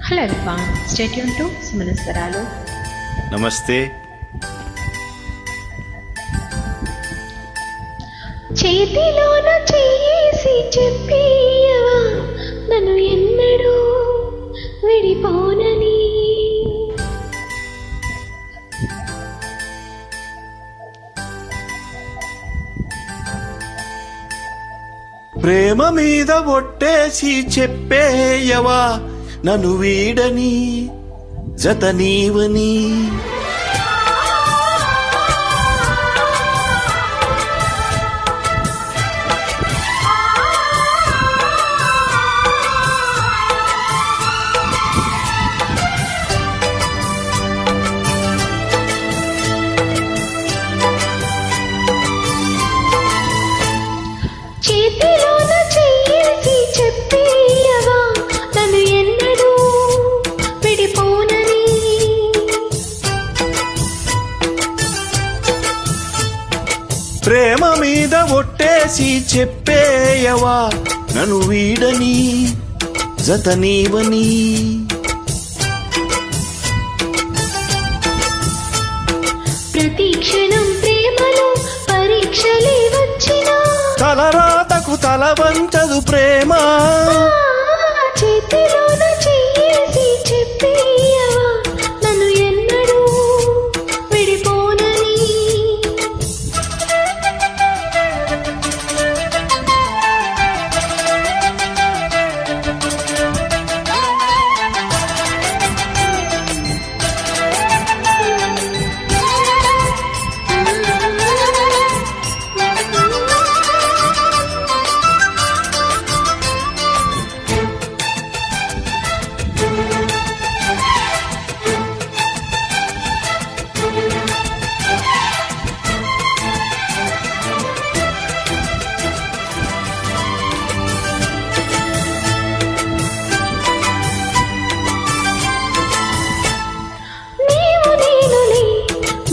Hello everyone, stay tuned to సుమనస్వరాలు. నమస్తే. చేతిలోన చేసి చెప్పియవా నన్ను ఎన్నడూ విడిపోనని. ప్రేమ మీద ఒట్టేసి చెప్పేయవా నన్ను వీడని జత నీవని. చేతిలోన చేసి చెప్పియవా నన్ను ఎన్నడూ విడిపోనని. ప్రేమ మీద ఒట్టేసి చెప్పేయవా నన్ను వీడని జత నీవని. ప్రతి క్షణం ప్రేమలో పరీక్షలే వచ్చినా తలరాతకు తల వంచదు ప్రేమ. చేతిలోన చేసి చెప్పియవా నన్ను ఎన్నడూ విడిపోనని.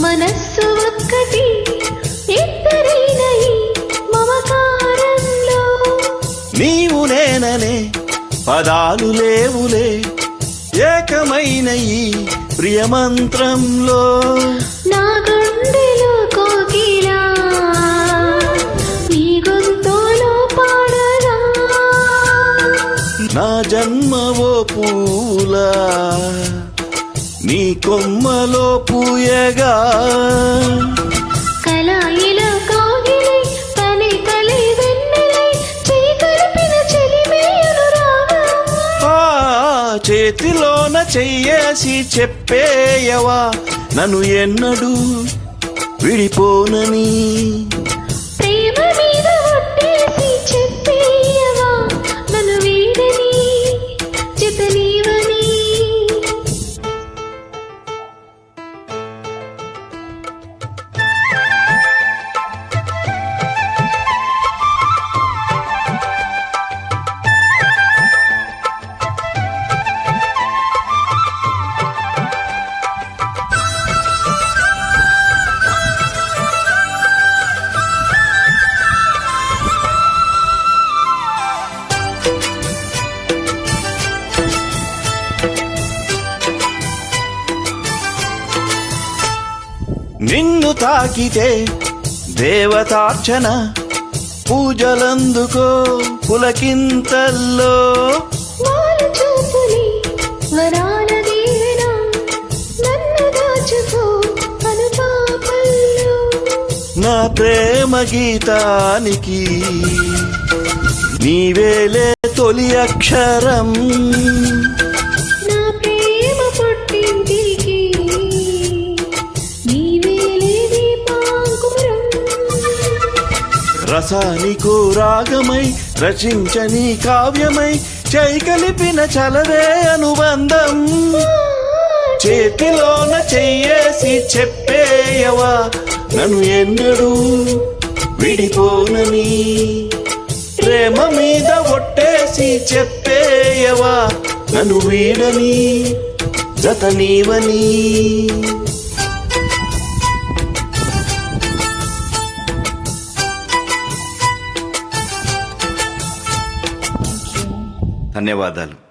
మనస్సు ఒక్కటి ఇద్దరైన ఈ మమకారంలో. నీవు నేననే పదాలు లేవులే ఏకమైన ఈ ప్రియమంత్రంలో. నా గుండెలో కోకిలా నీ గొంతులో పాడరా. నా జన్మవో పూలా నీ కొమ్మలో పూయగా. కలాయిలో కాగిలై తనే కలై వెన్నెలై చేయి కలిపిన చెలిమేయును రాగా. చేతిలోన చెయ్యేసి చెప్పేయవా నన్ను ఎన్నడూ విడిపోనని. ప్రేమ మీద ఒట్టేసి చెప్పేయవా నన్ను వీడని జత నీవని. నిన్ను తాకితే దేవతార్చన పూజలందుకో పులకింతల్లో. వాలు చూపుని వరాల దీవెన నన్ను దాచుకో అనుపాపల్లో. నా ప్రేమ గీతానికి నీవేలే తొలి అక్షరం. నా ప్రేమ పుట్టింటికి నీవేలే దీపాంకురం. రసానికో రాగమై రచించని కావ్యమై చై కలిపిన చలవే అనుబంధం. చేతిలోన చెయ్యేసి చెప్పేయవా నన్ను ఎన్నడూ విడిపోనని. ప్రేమ మీద ఒట్టేసి చెప్పేయవా నన్ను వీడని జత నీవని. ధన్యవాదాలు.